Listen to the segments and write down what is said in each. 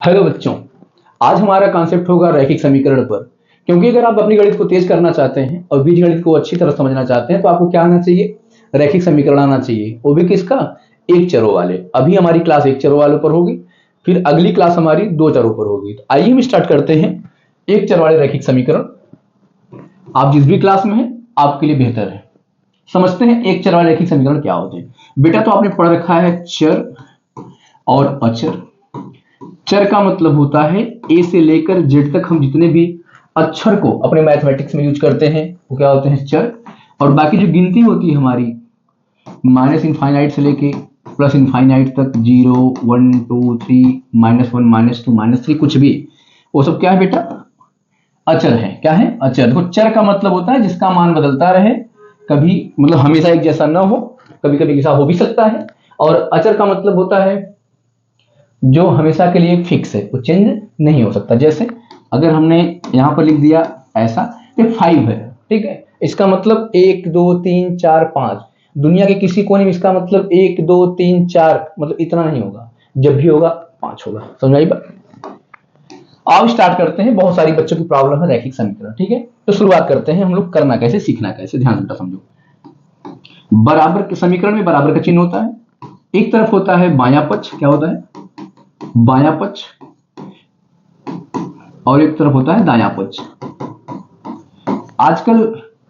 Hello बच्चों, आज हमारा कॉन्सेप्ट होगा रैखिक समीकरण पर। क्योंकि अगर आप अपनी गणित को तेज करना चाहते हैं और बीजगणित को अच्छी तरह समझना चाहते हैं तो आपको क्या आना चाहिए? रैखिक समीकरण आना चाहिए, वो भी किसका? एक चरों वाले। अभी हमारी क्लास एक चरों वालों पर होगी, फिर अगली क्लास हमारी दो चरों पर होगी। तो आइए हम स्टार्ट करते हैं एक चर वाले रैखिक समीकरण। आप जिस भी क्लास में हैं आपके लिए बेहतर है। समझते हैं एक चर वाले रैखिक समीकरण क्या होते हैं। बेटा तो आपने पढ़ रखा है चर और अचर। चर का मतलब होता है ए से लेकर जेड तक हम जितने भी अक्षर को अपने मैथमेटिक्स में यूज करते हैं वो क्या होते हैं? चर। और बाकी जो गिनती होती है हमारी माइनस इनफाइनाइट से लेके प्लस इनफाइनाइट तक, 0 1 2 3 -1 -2 -3 कुछ भी, वो सब क्या है बेटा? अचर है। क्या है? अचर। देखो, चर का मतलब होता है जिसका मान बदलता रहे, कभी मतलब हमेशा एक जैसा ना हो, कभी कभी ऐसा हो भी सकता है। और अचर का मतलब होता है जो हमेशा के लिए फिक्स है, वो चेंज नहीं हो सकता। जैसे अगर हमने यहां पर लिख दिया ऐसा कि 5 है, ठीक है, इसका मतलब 1 2 3 4 5, दुनिया के किसी कोने में इसका मतलब 1 2 3 4 मतलब इतना नहीं होगा, जब भी होगा 5 होगा। समझ आई बात? अब स्टार्ट करते हैं। बहुत सारी बच्चों की प्रॉब्लम है रैखिक समीकरण, ठीक है, तो शुरुआत करते हैं हम लोग। करना कैसे, सीखना कैसे, ध्यान से समझो। बराबर के समीकरण में बराबर का चिन्ह होता है। एक तरफ होता है बायां पक्ष, क्या होता है? बायां पक्ष, और एक तरफ होता है दायां पक्ष। आजकल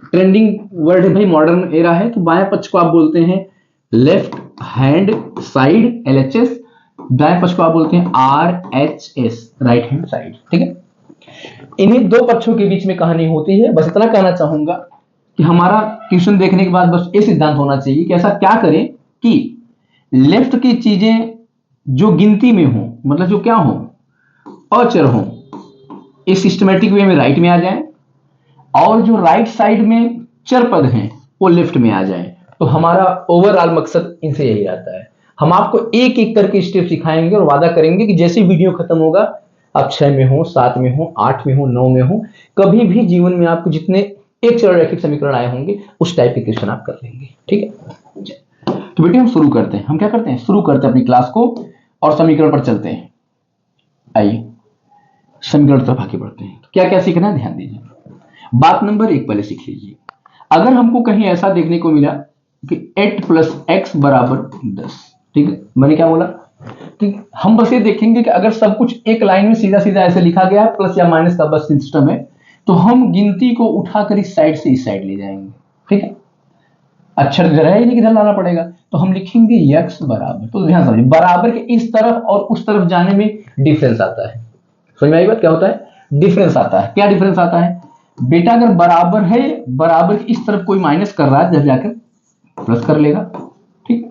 ट्रेंडिंग वर्ड है भाई, मॉडर्न एरा है, तो बायां पक्ष को आप बोलते हैं लेफ्ट हैंड साइड LHS, दाएं पक्ष को आप बोलते हैं RHS, राइट हैंड साइड, ठीक है। इन्हीं दो पक्षों के बीच में कहानी होती है। बस इतना कहना चाहूंगा कि हमारा क्वेश्चन देखने के बाद बस ये सिद्धांत होना चाहिए कि ऐसा क्या करें कि लेफ्ट की चीजें जो गिनती में हो, मतलब जो क्या हो, अचर हो, इस सिस्टमेटिक वे में राइट में आ जाए, और जो राइट साइड में चर पद हैं वो लेफ्ट में आ जाए। तो हमारा ओवरऑल मकसद इनसे यही रहता है। हम आपको एक एक करके स्टेप सिखाएंगे और वादा करेंगे कि जैसे वीडियो खत्म होगा, आप 6 में हो, 7 में हो, 8 में हो, 9 में हो, कभी भी जीवन में आपको जितने एक चर रैखिक समीकरण आए होंगे उस टाइप के क्वेश्चन आप कर लेंगे, ठीक है। तो बेटे हम शुरू करते हैं। हम क्या करते हैं? शुरू करते हैं अपनी क्लास को और समीकरण पर चलते हैं। आइए समीकरण तरफ आगे बढ़ते हैं। तो क्या क्या सीखना है, ध्यान दीजिए। बात नंबर 1 पहले सीख लीजिए। अगर हमको कहीं ऐसा देखने को मिला कि 8 + x = 10, ठीक है, मैंने क्या बोला कि हम बस ये देखेंगे कि अगर सब कुछ एक लाइन में सीधा सीधा ऐसे लिखा गया है, प्लस या माइनस का बस सिस्टम है, तो हम गिनती को उठाकर इस साइड से इस साइड ले जाएंगे, ठीक है। अक्षर जरा ही नहीं किधर लाना पड़ेगा, तो हम लिखेंगे x बराबर। तो ध्यान समझिए, बराबर के इस तरफ और उस तरफ जाने में डिफरेंस आता है। समझ में आई बात? क्या होता है? डिफरेंस आता है। क्या डिफरेंस आता है बेटा? अगर बराबर है, बराबर की इस तरफ कोई माइनस कर रहा है, जब जाकर प्लस कर लेगा, ठीक।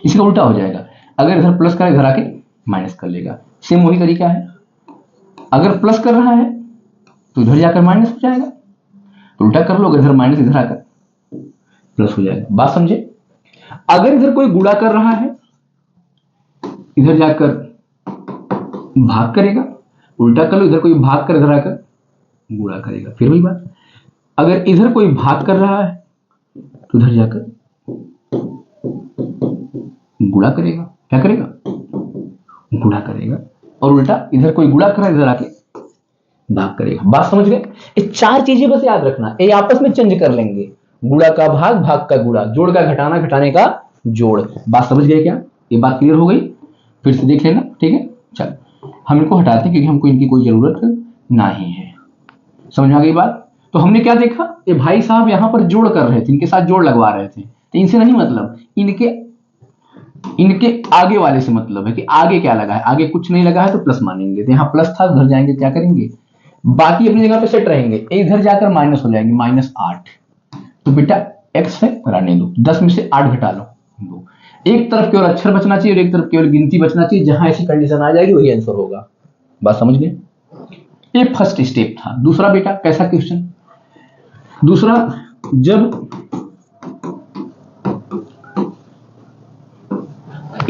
इसका उल्टा हो जाएगा, अगर इधर प्लस करे इधर आके माइनस कर लेगा। सेम वही तरीका है, अगर प्लस कर रहा है तो इधर जाकर माइनस हो जाएगा, तो उल्टा कर लो, इधर माइनस इधर आकर प्लस हो जाएगा। बात समझे? अगर इधर कोई गुणा कर रहा है, इधर जाकर भाग करेगा, उल्टा कर लो, इधर कोई भाग कर इधर आकर गुणा करेगा, फिर वही बात। अगर इधर कोई भाग कर रहा है तो इधर जाकर गुणा करेगा। क्या करेगा? गुणा करेगा। और उल्टा इधर कोई गुणा कर रहा है, इधर आके भाग करेगा। बात समझ गए? ये 4 चीजें बस याद रखना, ये आपस में चेंज कर लेंगे। गुणा का भाग, भाग का गुणा, जोड़ का घटाना, घटाने का जोड़। बात समझ गए क्या? ये बात क्लियर हो गई? फिर से देख लेना, ठीक है। चलो हम इनको हटाते हैं क्योंकि हमको इनकी कोई जरूरत नहीं है। समझ में आ गई बात? तो हमने क्या देखा, ये भाई साहब यहां पर जोड़ कर रहे थे, इनके साथ जोड़ लगवा रहे थे, तो इनसे नहीं मतलब, इनके आगे वाले से मतलब है कि आगे क्या लगा है। आगे कुछ नहीं लगा है तो प्लस मानेंगे, तो यहाँ प्लस था, उधर जाएंगे क्या करेंगे, बाकी अपनी जगह पे सेट रहेंगे, इधर जाकर माइनस हो जाएंगे, -8। तो बेटा x है, रहने दो, 10 में से 8 घटा लो, 2। एक तरफ केवल अक्षर बचना चाहिए और एक तरफ केवल गिनती बचना चाहिए। जहां ऐसी कंडीशन आ जाएगी वही आंसर होगा। बात समझ गए? ये फर्स्ट स्टेप था। दूसरा बेटा कैसा क्वेश्चन? दूसरा, जब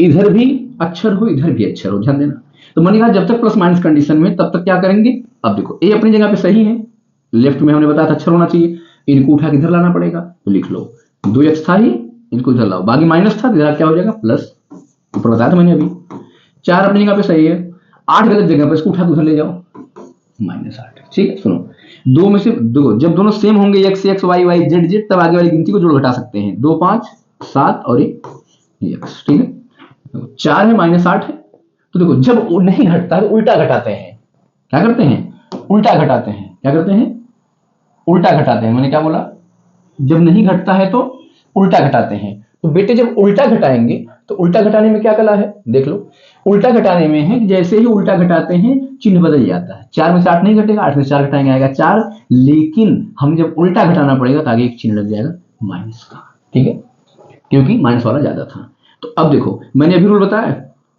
इधर भी अक्षर हो इधर भी अक्षर हो, ध्यान देना। तो मैंने कहा जब तक प्लस माइनस कंडीशन में, तब तक क्या करेंगे? अब देखो ए अपनी जगह पे सही है, लेफ्ट में हमने बताया था अक्षर होना चाहिए, इनको उठा के इधर लाना पड़ेगा, तो लिख लो 2x था ही, इनको इधर लाओ, बाकी माइनस था, इधर क्या हो जाएगा प्लस, ऊपर बताया था मैंने अभी। 4 अपनी जगह पे सही है, 8 गलत जगह पर, इसको उठा के उधर ले जाओ -8। ठीक है, सुनो, दो में से दो जब दोनों सेम होंगे x x y y z z, तब आगे वाली गिनती को जोड़ घटा सकते हैं। 2 5 7 और 1 x। ठीक है, 4 है -8 है, तो देखो जब नहीं घटता तो उल्टा घटाते हैं। क्या करते हैं? उल्टा घटाते हैं। क्या करते हैं? उल्टा घटाते हैं। मैंने क्या बोला? जब नहीं घटता है तो उल्टा घटाते हैं। तो बेटे जब उल्टा घटाएंगे तो उल्टा घटाने में क्या कला है? देख लो, उल्टा घटाने में है जैसे ही उल्टा घटाते हैं चिन्ह बदल जाता है। 4 में से 8 नहीं घटेगा, 8 में से 4 घटाएंगे आएगा 4, लेकिन हम जब उल्टा घटाना पड़ेगा तो आगे एक चिन्ह लग जाएगा माइनस का। ठीक है, क्योंकि माइनस वाला ज्यादा था। तो अब देखो, मैंने अभी रूल बताया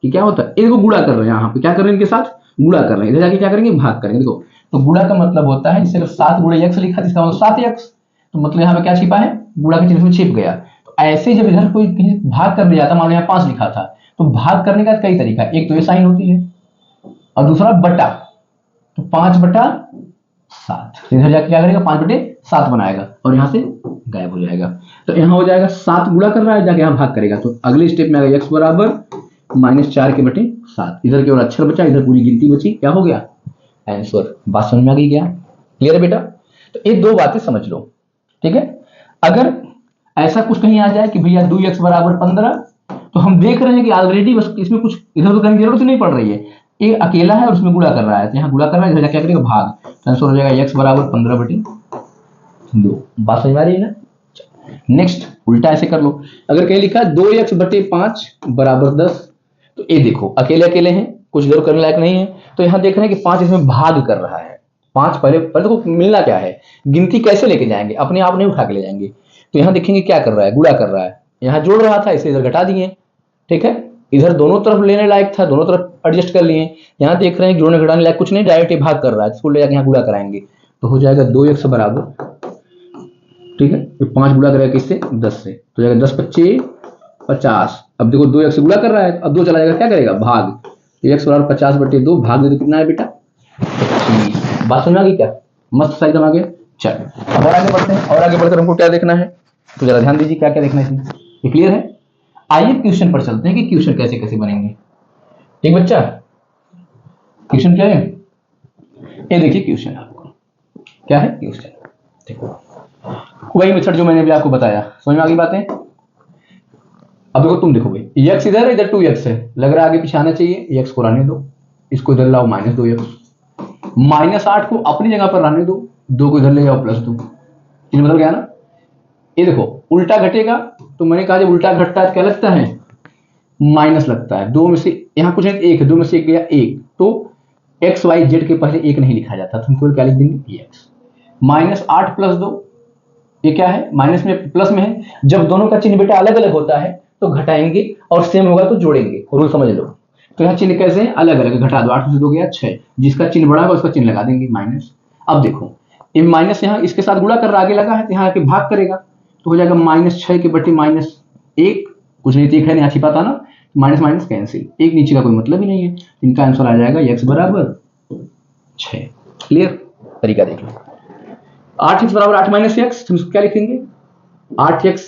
कि क्या होता है, एक को गुणा कर रहे हैं, यहाँ पे क्या कर रहे हैं, इनके साथ गुणा कर रहे हैं, इधर जाके क्या करेंगे, भाग करेंगे। देखो, तो गुणा का मतलब होता है, जैसे 7 गुणे x लिखा था, इसका मतलब 7x, तो मतलब यहाँ पे क्या छिपा है, गुणा के चिन्ह में छिप गया। तो ऐसे जब इधर कोई कहीं भाग करने जाता, मान लो यहाँ 5 लिखा था, तो भाग करने का कई तरीका, एक तो ये साइन होती है और दूसरा बटा, तो 5/7, इधर जाके क्या करेगा, 5/7 बनाएगा और यहाँ से गायब हो जाएगा। तो यहाँ हो जाएगा 7 गुणा कर रहा है, जाके यहाँ भाग करेगा, तो अगले स्टेप में आएगा x बराबर -4/7। इधर केवल अक्षर बचा, इधर पूरी गिनती बची, क्या हो गया, आंसर। बात समझ में आ गई क्या? क्लियर है बेटा? तो ये दो बातें समझ लो। ठीक है, अगर ऐसा कुछ कहीं आ जाए कि भैया 2x बराबर 15, तो हम देख रहे हैं कि ऑलरेडी बस इसमें कुछ इधर उधर करने की जरूरत नहीं पड़ रही है, ये अकेला है और उसमें गुणा कर रहा है, तो यहाँ गुणा कर रहा है, इधर क्या करेगा, भाग, तो आंसर हो जाएगा x बराबर 15/2। बात समझ में आ रही है ना? नेक्स्ट उल्टा ऐसे कर लो, अगर कहीं लिखा 2x/5 बराबर 10, तो ये देखो अकेले अकेले हैं, कुछ इधर करने लायक नहीं है, तो यहाँ देख रहे हैं कि 5 इसमें भाग कर रहा है। 5 पहले देखो मिलना क्या है, गिनती कैसे लेके जाएंगे, अपने आप नहीं उठा के ले जाएंगे। तो यहाँ देखेंगे क्या कर रहा है, गुणा कर रहा है, यहाँ जोड़ रहा था इसे इधर घटा दिए। ठीक है, इधर दोनों तरफ लेने लायक था, दोनों तरफ एडजस्ट कर लिए। यहाँ देख रहे हैं जोड़ने घटाने लायक कुछ नहीं, डायरेक्ट भाग कर रहा है, इसको ले जाकर यहाँ गुणा कराएंगे, तो हो जाएगा 2x बराबर, ठीक है, 5 गुणा करेगा किससे, 10 से, तो जाएगा 10×5 = 50। अब देखो 2x से गुणा कर रहा है, अब 2 चला जाएगा, क्या करेगा, भाग, तो x बराबर 50/2, भाग दे तो कितना है बेटा, 25। बात समझ आ गई क्या? मस्त सा एकदम आ गया। चल और आगे बढ़ते हैं, और आगे बढ़कर हमको क्या देखना है, तो जरा ध्यान दीजिए क्या क्या देखना है, ये क्लियर है? आइए क्वेश्चन पर चलते हैं कि क्वेश्चन कैसे कैसे बनेंगे। ठीक बच्चा, क्वेश्चन क्या है, ये देखिए क्वेश्चन आपको क्या है, क्वेश्चन देखो वही मेथड जो मैंने भी आपको बताया, समझ में आ गई बातें? अब देखो तुम देखो भाई, x इधर इधर 2x है, लग रहा है आगे पीछे आना चाहिए, x को रहने दो, इसको इधर लाओ -2x, -8 को अपनी जगह पर रहने दो, 2 को इधर ले जाओ +2, चिन्ह बदल गया ना। ये देखो उल्टा घटेगा, तो मैंने कहा जब उल्टा घटता है तो क्या लगता है, माइनस लगता है। 2 में से यहाँ कुछ नहीं, 1 है, 2 में से 1 गया 1, तो x y z के पहले 1 नहीं लिखा जाता, तुम केवल क्या लिख देंगे, x। -8 + 2, ये क्या है, माइनस में प्लस में है, जब दोनों का चिन्ह बेटा अलग अलग होता है तो घटाएंगे और सेम होगा तो जोड़ेंगे, रूल समझ लो। तो यहाँ चिन्ह कैसे हैं, अलग अलग, घटा दो, 8 में से 2 गया 6, जिसका चिन्ह बड़ा होगा उसका चिन्ह लगा देंगे माइनस। अब देखो ये माइनस यहाँ इसके साथ गुणा कर रहा आगे लगा है, तो यहाँ आके भाग करेगा, तो हो जाएगा -6/-1, कुछ नहीं, 1 है यहाँ छिपा था ना, माइनस माइनस कैंसिल, एक नीचे का कोई मतलब ही नहीं है, इनका आंसर आ जाएगा x बराबर 6। क्लियर? तरीका देख लो, 8x बराबर 8 - x, हम इसको क्या लिखेंगे, 8x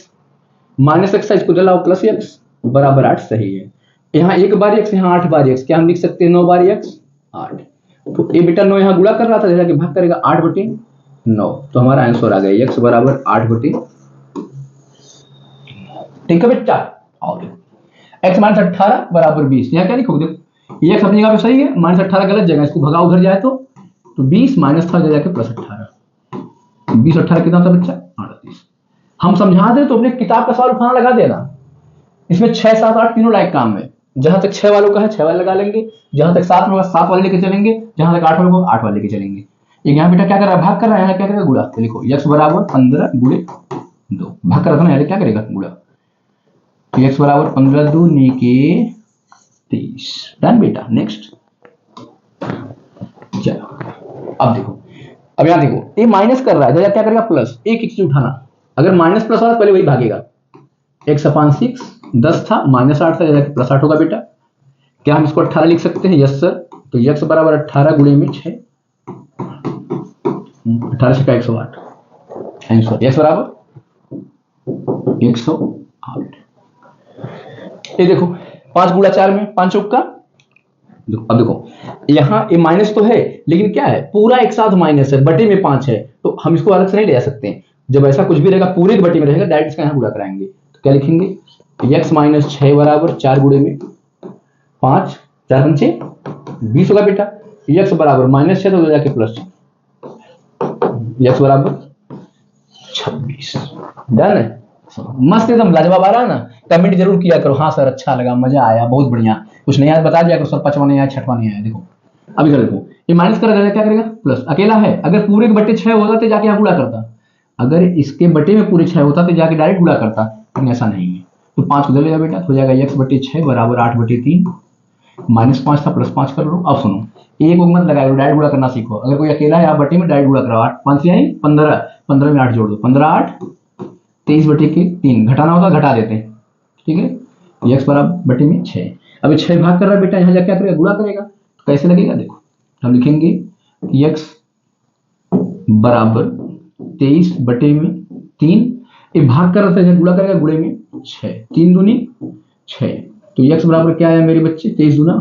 - x, इसको जलाओ +x बराबर 8, सही है। यहाँ 1 बार x, यहाँ 8 बार x, क्या हम लिख सकते हैं 9 बार x 8, तो ये बेटा 9 यहाँ गुणा कर रहा था, जैसा कि भाग करेगा 8/9, तो हमारा आंसर आ गया x बराबर 8/9। ठीक है बेटा, और x - 18 बराबर 20, यहाँ क्या लिखोगे, देखो ये x अपनी जगह पे सही है, -18 गलत जगह, इसको भगाओ उधर जाए तो 20 माइनस था जाके +18, 20 18 कितना था बच्चा, 38। हम समझा दे तो अपने किताब का सवाल उठाना लगा देना, इसमें 6 7 8 तीनों लायक काम है, जहां तक 6 वालों का है 6 वाले लगा लेंगे, जहां तक 7 में 7 वाले लेके चलेंगे, जहां तक 8 वालों को 8 वाले लेके चलेंगे। एक यहाँ बेटा क्या कर रहा है, भाग कर रहा है, यहाँ क्या करेगा, गुणा, तो लिखो x बराबर 15 × 2, भाग कर रहा था ना, क्या करेगा, गुणा, तो x बराबर 15 दूनी के 30। डन बेटा, नेक्स्ट। चलो अब देखो, अब यहाँ देखो ये माइनस कर रहा है, जब क्या करेगा प्लस, एक चीज उठाना, अगर माइनस प्लस होगा पहले वही भागेगा, x/6 10 था, -8 था, जैसे +8 होगा बेटा। क्या हम इसको 18 लिख सकते हैं, यस सर, तो x बराबर 18 × 6, 18 से 108, आंसर x बराबर 108। ये देखो 5 × 4 में 5 चौका अब देखो यहाँ ये माइनस तो है, लेकिन क्या है पूरा एक साथ माइनस है, बटे में 5 है, तो हम इसको अलग से नहीं ले जा सकते हैं। जब ऐसा कुछ भी रहेगा पूरे के बटे में रहेगा, डायरेक्ट इसका यहाँ गुणा कराएंगे। तो क्या लिखेंगे, x माइनस 6 बराबर 4 गुणे में 5, 4 पंचे 20 होगा बेटा। x बराबर माइनस 6 तो जाके प्लस, x बराबर 26। डन है, मस्त एकदम लाजवाब आ रहा है ना। कमेंट जरूर किया करो, हाँ सर अच्छा लगा, मजा आया, बहुत बढ़िया, कुछ नहीं आया बता दिया करो सर, 5वां नहीं आया 6वां नहीं आया। देखो अभी कर देखो, ये माइनस करेगा क्या करेगा, प्लस, अकेला है, अगर पूरे के बटे 6 होता तो जाके यहाँ गुणा करता, अगर इसके बटे में पूरे 6 होता तो जाके डायरेक्ट गुणा करता, लेकिन ऐसा नहीं है। तो 5 उधर ले जाओ बेटा, तो हो जाएगा x बटे 6 बराबर 8 बटे 3, माइनस 5 था प्लस 5 कर लो। अब सुनो, एक मत लगाओ, डायरेक्ट गुणा करना सीखो। अगर कोई अकेला है आप बटे में डायरेक्ट गुणा कराओ, 8 5 से आई 15, 15 में 8 जोड़ दो, 15 8 23 बटे के 3, घटाना होगा घटा देते हैं, ठीक है। x बराबर बटे में 6, अभी 6 भाग कर रहा है बेटा, यहाँ जाकर क्या करेगा, गुणा करेगा। तो कैसे लगेगा, देखो हम लिखेंगे x बराबर 23 बटे में 3, ये भाग कर रहा था, गुणा करेगा गुणे में 6, 3 दूनी 6, तो x बराबर क्या है मेरे बच्चे, 23 दूना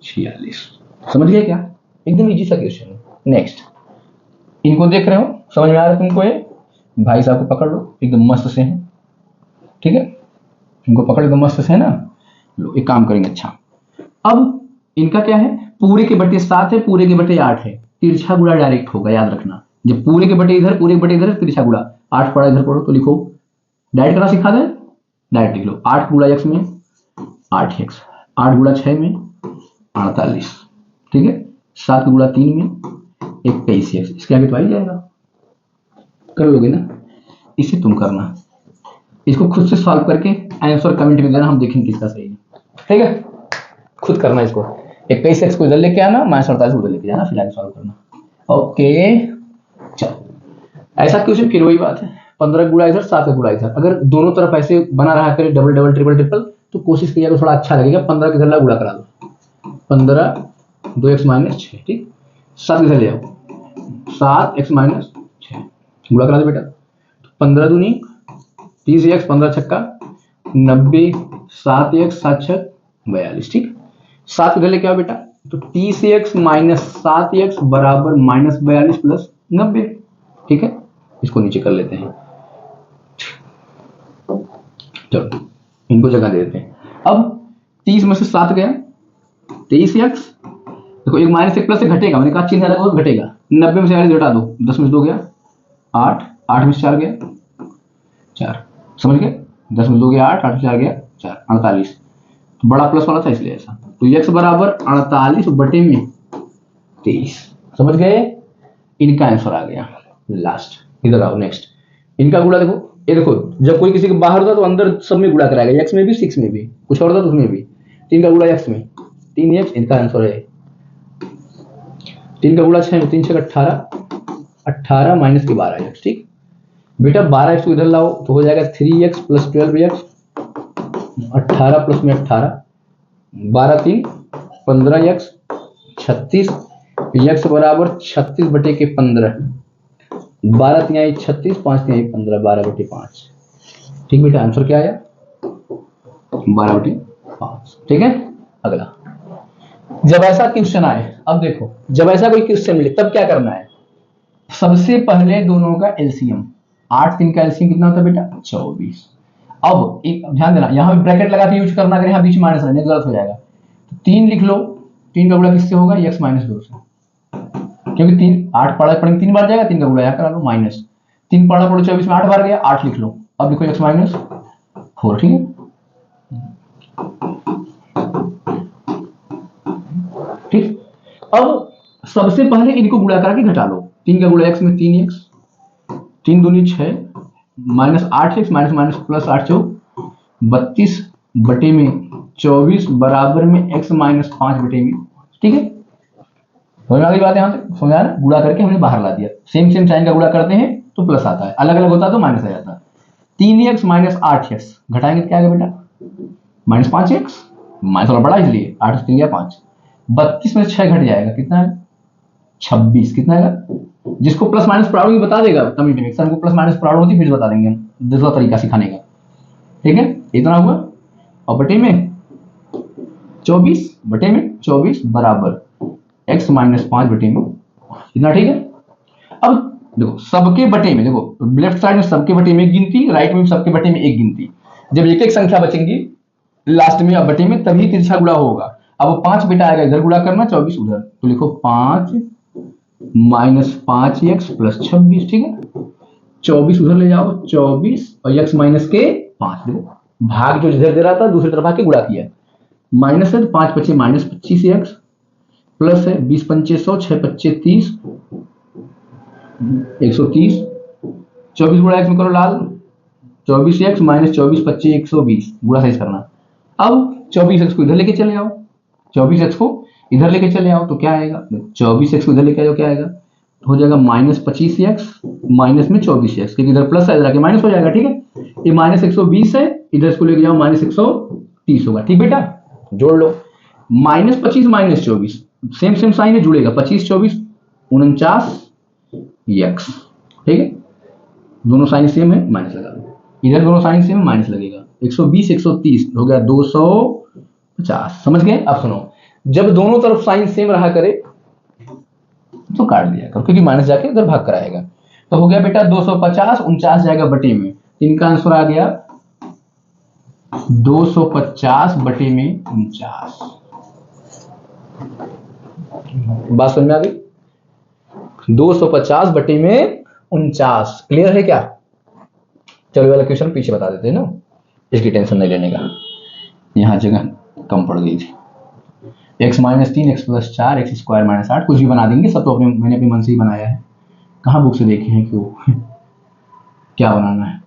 46। समझ गए क्या, एकदम इजी सा क्वेश्चन है। नेक्स्ट, इनको देख रहे हो, समझ में आ रहा है तुमको, ये भाई साहब को पकड़ लो, एकदम मस्त से हैं, ठीक है, इनको पकड़ एकदम मस्त से है ना। लो एक काम करेंगे, अच्छा अब इनका क्या है, पूरे के बटे 7 है, पूरे के बटे 8 है, तिरछा गुणा डायरेक्ट होगा, याद रखना, जब पूरे के बटे इधर, पूरे के बटे इधर, तिरछा गुणा, 8 पढ़ा इधर पढ़ो, तो लिखो डायरेक्ट करना सिखा दें, डायरेक्ट लिख लो, 8 गुणा x में 8x, 8 गुणा 6 में 48, ठीक है, 7 गुणा 3 में 21x, इसके आगे तो आ ही जाएगा, कर लोगे ना। इसे तुम करना, इसको खुद से सॉल्व करके आंसर कमेंट में देना, हम देखेंगे किसका सही है, ठीक है, खुद करना इसको। 21x को इधर लेके आना, -48 को उधर लेके जाना, फिर आगे सॉल्व करना। ओके चलो, ऐसा क्वेश्चन फिर वही बात है, 15 गुणा इधर 7 गुणा इधर, अगर दोनों तरफ ऐसे बना रहा करे डबल डबल ट्रिपल ट्रिपल, तो कोशिश कीजिएगा थोड़ा अच्छा लगेगा। 15 के इधर गुणा करा दो, 15 2x माइनस 6, ठीक, 7 इधर ले आओ, 7x माइनस 6 गुणा करा दो बेटा, 15 दूनी 30x, 15 छक्का 90, 7x 7 छक 42, ठीक, 7 इधर लेके आओ बेटा, तो 30x माइनस 7x बराबर -42 प्लस 90, ठीक है, इसको नीचे कर लेते हैं, चलो इनको जगह दे देते हैं। अब 30 में से 7 गया, 23x, देखो एक माइनस एक प्लस से घटेगा, मैंने कहा चिन्ह अलग हो घटेगा, 90 में से 40 घटा दो, 10 में से 2 गया 8, 8 में से 4 गया 4, समझ गए, 10 में 2 गया 8, 8 में 4 गया 4, 48, तो बड़ा प्लस वाला था इसलिए ऐसा, तो x बराबर 48 बटे में 23, समझ गए, इनका आंसर आ गया लास्ट। इधर आओ, नेक्स्ट इनका गुणा देखो, ये देखो जब कोई किसी के बाहर होता तो अंदर सब में गुणा कराएगा, x में भी 6 में भी, कुछ और होता तो उसमें भी, 3 का गुणा x में 3x, इनका आंसर है 3 का गुणा 6 में 3 6 18, 18 माइनस के 12x, ठीक बेटा, 12x को इधर लाओ तो हो जाएगा 3x प्लस 12x, 18 प्लस में 18, 12 3 15x 36, x बराबर 36 बटे के 15, 12 3 आई 36, 5 3 आई 15, 12 बटे 5, ठीक बेटा, आंसर क्या आया 12 बटे 5, ठीक है। अगला, जब ऐसा क्वेश्चन आए, अब देखो जब ऐसा कोई क्वेश्चन मिले तब क्या करना है, सबसे पहले दोनों का एलसीएम, 8 3 का एलसीएम कितना होता है बेटा 24। अब एक ध्यान देना, यहाँ पे ब्रैकेट लगा के यूज करना, अगर यहाँ बीच माइनस रहने गलत हो जाएगा, तो 3 लिख लो, 3 का गुणा किससे होगा, x माइनस 2 से, क्योंकि 3 8 पढ़ा पढ़ेंगे 3 बार जाएगा, 3 का गुणा यहाँ करा लो, माइनस 3 पढ़ा पढ़ो 24 में 8 बार गया, 8 लिख लो, अब लिखो x माइनस 4, ठीक है, ठीक। अब सबसे पहले इनको गुणा करके घटा लो, 3 का गुणा x में 3x, 3 दूनी 6 minus 8x minus minus plus 8 चौक 32 बटे में 24 बराबर में x माइनस 5 बटे में, ठीक है, समझ आ गई बात, यहाँ तक समझ आ रहा है, गुणा करके हमने बाहर ला दिया, सेम सेम साइन का गुणा करते हैं तो प्लस आता है, अलग अलग होता है तो माइनस आ जाता है, 3x माइनस 8x घटाएंगे तो क्या आएगा बेटा माइनस 5x, माइनस वाला बड़ा इसलिए 8 3 गया 5, 32 में 6 घट जाएगा, कितना है 26, कितना आएगा, जिसको प्लस माइनस प्रॉब्लम बता देगा कमेंट में, सर को प्लस माइनस प्रॉब्लम होती फिर बता देंगे हम, दूसरा तरीका सिखाने का, ठीक है, इतना हुआ, और बटे में 24/24 बराबर x माइनस 5/में, इतना ठीक है। अब देखो सबके बटे में, देखो लेफ्ट साइड में सबके बटे में एक गिनती, राइट में सबके बटे में एक गिनती। जब एक एक संख्या बचेंगी लास्ट में अब बटे में, तभी तिरछा गुणा होगा। अब 5 बेटा आएगा इधर गुणा करना, 24 उधर, तो लिखो 5 माइनस 5x प्लस 26, ठीक है। 24 उधर ले जाओ 24 और x माइनस के 5, देखो भाग जो इधर दे रहा था दूसरी तरफ आके गुणा किया, माइनस है तो 5 25 माइनस 25x प्लस है 20 पंचे 100, 6 25 30, 130, 24 गुणा x में करो लाल, 24x माइनस 24 25 120, गुणा साइज करना। अब 24x को इधर लेके चले आओ, 24x को इधर लेके चले आओ तो क्या आएगा, 24x को इधर लेके आओ क्या आएगा, हो जाएगा माइनस 25x माइनस में 24x, क्योंकि इधर प्लस है इधर आके माइनस हो जाएगा, ठीक है। ये माइनस 120 है, इधर इसको लेके जाओ माइनस 130 होगा, ठीक बेटा। जोड़ लो, minus 25 minus 24 same same sign है, जुड़ेगा 25 24 49x, ठीक है। दोनों साइन सेम है, माइनस लगा दो, इधर दोनों साइन सेम है, माइनस लगेगा। 120 130 हो गया 250, समझ गए। अब सुनो, जब दोनों तरफ साइन सेम रहा करे तो काट दिया करो, क्योंकि माइनस जाके इधर भाग कराएगा। तो हो गया बेटा 250, 49 जाएगा बटे में, इनका आंसर आ गया 250 बटे में 49। बात समझ में आ गई, 250 बटे में 49, क्लियर है क्या। चलो वाला क्वेश्चन पीछे बता देते हैं ना, इसकी टेंशन नहीं लेने का, यहां जगह कम पड़ गई थी। x minus 3 x plus 4 x square minus 8, कुछ भी बना देंगे, सब तो मैंने अपने मन से ही बनाया है, कहाँ बुक से देखे हैं क्यों क्या बनाना है।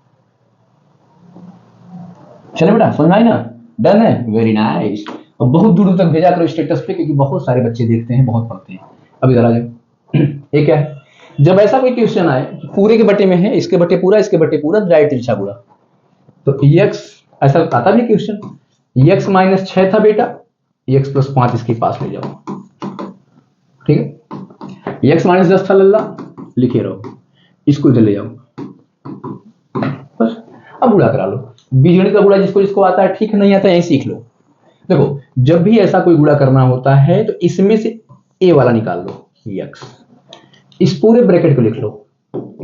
चले बेटा समझ आई ना, डन है, वेरी नाइस। और बहुत दूर तक भेजा करो स्टेटस पे, क्योंकि बहुत सारे बच्चे देखते हैं, बहुत पढ़ते हैं। अब इधर आ जाओ, ये क्या है, जब ऐसा कोई क्वेश्चन आए पूरे के बटे में है, इसके बटे पूरा इसके बटे पूरा, डायरेक्ट तिरछा गुणा, तो x ऐसा आता भी क्वेश्चन, x माइनस 6 था बेटा, x प्लस 5 इसके पास ले जाओ, ठीक है। x माइनस 10 था लल्ला, लिखे रहो, इसको इधर ले जाओ बस। अब गुणा करा लो, बीजगणित का गुणा जिसको जिसको आता है, ठीक नहीं आता है यही सीख लो। देखो जब भी ऐसा कोई गुणा करना होता है तो इसमें से a वाला निकाल लो, x, इस पूरे ब्रैकेट को लिख लो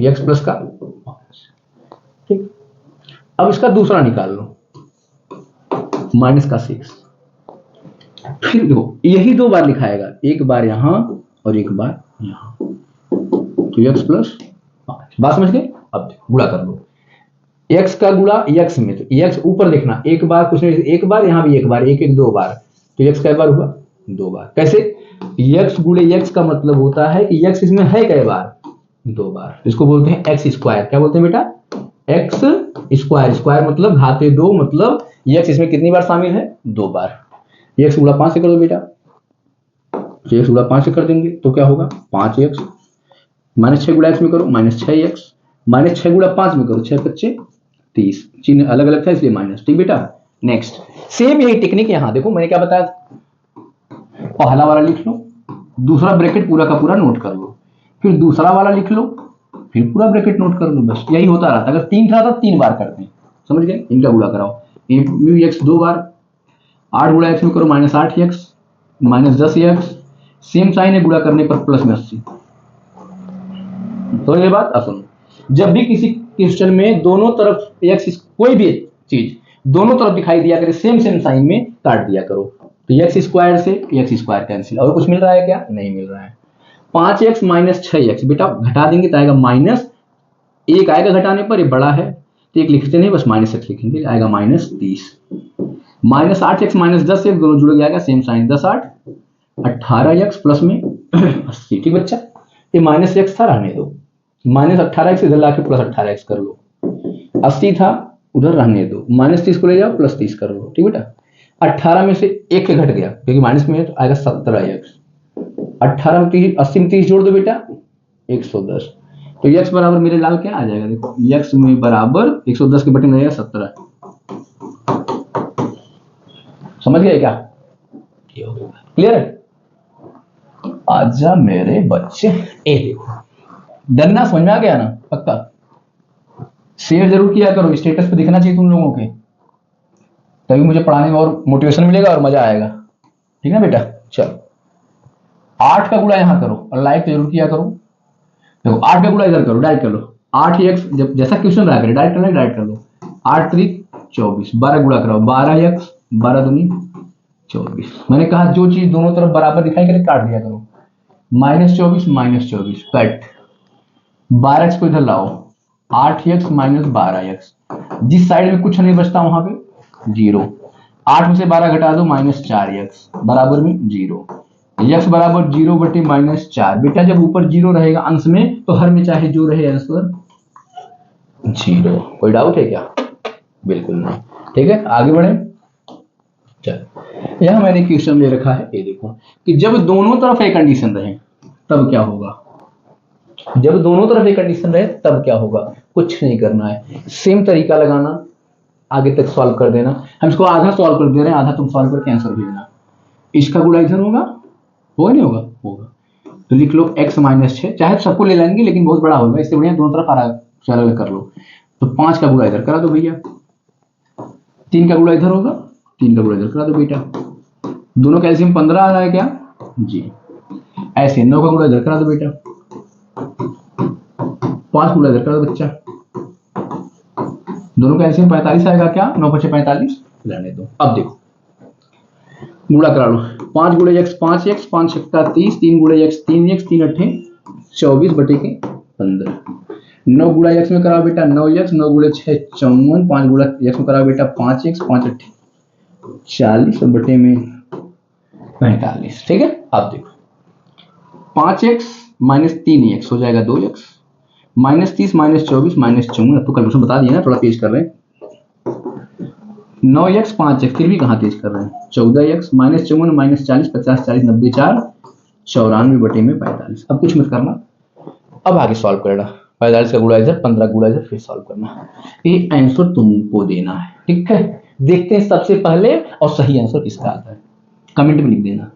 x प्लस का 5, ठीक। अब इसका दूसरा निकाल लो, माइनस का 6, फिर देखो यही 2 बार लिखाएगा, एक बार यहां और एक बार यहां, तो x प्लस 5। बात समझ गए। अब गुणा कर लो, x का गुणा x में, तो x ऊपर देखना, एक बार कुछ नहीं, एक बार यहां भी एक बार, एक एक 2 बार, तो x कई बार हुआ 2 बार। कैसे, x गुणे x का मतलब होता है कि x इसमें है कई बार, 2 बार, इसको बोलते हैं x स्क्वायर। क्या बोलते हैं बेटा, x स्क्वायर, स्क्वायर मतलब घाते 2, मतलब x इसमें कितनी बार शामिल है, 2 बार। x गुणा 5 से कर दो बेटा, x गुणा 5 से कर देंगे तो क्या होगा 5x, माइनस 6 गुणा x में करो माइनस 6x, माइनस 6 गुणा 5 में करो 6 25 30, चिन्ह अलग अलग था इसलिए माइनस, ठीक बेटा। नेक्स्ट सेम यही टेक्निक यहां देखो, मैंने क्या बताया, पहला वाला लिख लो, दूसरा ब्रैकेट पूरा का पूरा नोट कर लो, फिर दूसरा वाला लिख लो, फिर पूरा ब्रैकेट नोट कर लो, बस यही होता रहता। अगर 3 था तो 3 बार करते हैं, समझ गए। इनका गुणा कराओ, x 2 बार, 8 गुणा x में करो minus 8x minus 10x, same sign है, गुणा करने पर प्लस में 80। तो ये बात सुनो, जब भी किसी क्वेश्चन में दोनों तरफ x, कोई भी चीज दोनों तरफ दिखाई दिया करे सेम सेम साइन में, काट दिया करो, तो x स्क्वायर से x स्क्वायर कैंसिल। और कुछ मिल रहा है क्या, नहीं मिल रहा है। 5x माइनस 6x बेटा घटा देंगे तो आएगा माइनस, एक आएगा घटाने पर, ये बड़ा है तो एक लिखते नहीं, बस माइनस x लिखेंगे, आएगा minus 30। Minus 8x minus 10x दोनों जुड़ गया, सेम साइन, 10 8 18x प्लस में 80, ठीक बच्चा। ये माइनस x था, रहने दो, माइनस 18x इधर लाके प्लस 18x कर लो, 80 था उधर रहने दो, माइनस 30 को ले जाओ प्लस 30 कर लो, ठीक बेटा। 18 में से 1 घट गया क्योंकि माइनस में है, तो आएगा 17x। 18 में 30, 80 में 30 जोड़ दो बेटा 110, तो x बराबर मेरे लाल क्या आ जाएगा, देखो x में बराबर 110 के बटे में आएगा 17। समझ गए क्या, क्लियर है। आजा मेरे बच्चे, ए देखो डरना, समझ में आ गया ना, पक्का। शेयर जरूर किया करो, स्टेटस पे दिखना चाहिए तुम लोगों के, तभी मुझे पढ़ाने में और मोटिवेशन मिलेगा और मजा आएगा। ठीक है बेटा। चलो 8 का गुणा यहां करो और लाइक तो जरूर किया करो। देखो 8 का गुणा इधर करो, डायरेक्ट कर लो। 8x जैसा क्वेश्चन रहा करे डायरेक्ट करना, डायरेक्ट कर लो। 8 3 24, 12 गुणा कराओ, 12x 12 दूनी 24। मैंने कहा जो चीज दोनों तरफ बराबर दिखाई करे काट दिया करो। -24 कट। 12x को इधर लाओ, 8x माइनस 12x, जिस साइड में कुछ नहीं बचता वहां पे 0। 8 में से 12 घटा दो, -4x बराबर में 0। x बराबर 0 बटे -4। बेटा जब ऊपर 0 रहेगा अंश में तो हर में चाहे जो रहे आंसर 0। कोई डाउट है क्या? बिल्कुल नहीं। ठीक है आगे बढ़े। चल यहां मैंने क्वेश्चन ले रखा है, ये देखो कि जब दोनों तरफ एक कंडीशन रहे तब क्या होगा। जब दोनों तरफ एक कंडीशन रहे तब क्या होगा, कुछ नहीं करना है, सेम तरीका लगाना, आगे तक सॉल्व कर देना। हम इसको आधा सॉल्व कर दे रहे हैं, आधा तुम सॉल्व करके आंसर भेजना। इसका गुणा इधर होगा नहीं होगा? होगा। तो लिख लो x -6, चाहे सबको ले लेंगे लेकिन बहुत बड़ा होगा, इससे बढ़िया दोनों तरफ अलग कर लो। तो 5 का गुणा इधर करा दो भैया, 3 का गुणा इधर होगा, 3 का गुणा इधर करा दो बेटा। दोनों का एलसीएम 15 आ रहा है क्या जी। ऐसे 9 का गुणा इधर करा दो बेटा, 5 गुणा इधर करा दो बच्चा। दोनों का एलसीएम 45 आएगा क्या, 9 5 45 रहने दो। अब देखो गुणा करा लो, 5 गुणे x 5x, 5 छक्का 30, 3 गुणे x 3x, 3 अट्ठे 24 बटे के 15। 9 गुणा x में कराओ बेटा 9x, 9 गुणे 6 54, 5 गुणा x में कराओ बेटा 5x, 5 अट्ठे 40 बटे में 45। ठीक है अब देखो 5x माइनस 3x हो जाएगा 2x, -30 -24 -54। आपको कैलकुलेशन बता दिया ना, थोड़ा तेज कर रहे हैं। 9x 5x, फिर भी कहाँ तेज कर रहे हैं। 14x -54 -40 50 40 90 4 94 बटे में 45। अब कुछ मत करना, अब आगे सॉल्व करना। 45 का गुणा इधर, 15 गुणा इधर, फिर सॉल्व करना। ये आंसर तुमको देना है। ठीक है देखते हैं सबसे पहले और सही आंसर किसका आता है, कमेंट में लिख देना।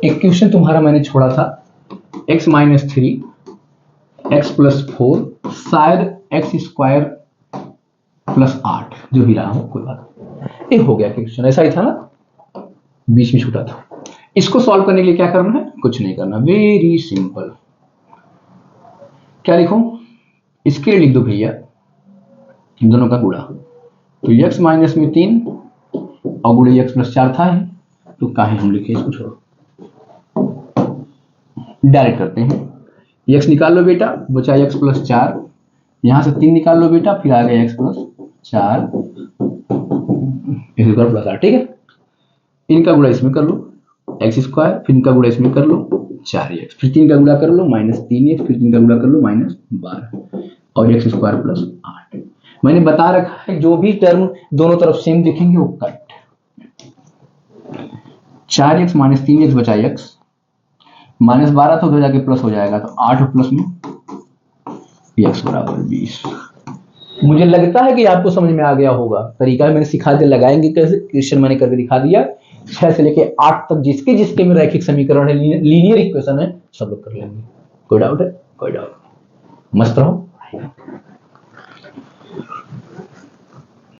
एक क्वेश्चन तुम्हारा मैंने छोड़ा था, x -3 x + 4 शायद x² + 8, जो भी रहा हो कोई बात नहीं। ये हो गया क्वेश्चन, ऐसा ही था ना, बीच में छूटा था। इसको सॉल्व करने के लिए क्या करना है, कुछ नहीं करना, वेरी सिंपल। क्या लिखूं, इसके लिए लिख दो भैया इन दोनों का गुणा। तो x माइनस में 3 और गुणे x + 4 था, तो काहे हम लिखे, इसको छोड़ो, डायरेक्ट करते हैं। x निकाल लो बेटा, बचा x + 4, यहां से 3 निकाल लो बेटा, फिर आ गया x + 4 + 8। ठीक है इनका गुणा इसमें कर लो x², फिर इनका गुणा इसमें कर लो 4x, फिर 3 का गुणा कर लो -3x, फिर 3 का गुणा कर लो -12 और x² + 8। मैंने बता रखा है जो भी टर्म दोनों तरफ सेम दिखेंगे वो कट। 4x - 3x बचा x, -12 था उधर जाके प्लस हो जाएगा, तो 8 प्लस में x = 20। मुझे लगता है कि आपको समझ में आ गया होगा, तरीका मैंने सिखा दिया, लगाएंगे कैसे, क्वेश्चन मैंने करके दिखा दिया। 6 से लेके 8 तक जिसके जिसके में रैखिक समीकरण है, लीनियर इक्वेशन है, सब लोग कर लेंगे। कोई डाउट है? कोई डाउट, मस्त रहो।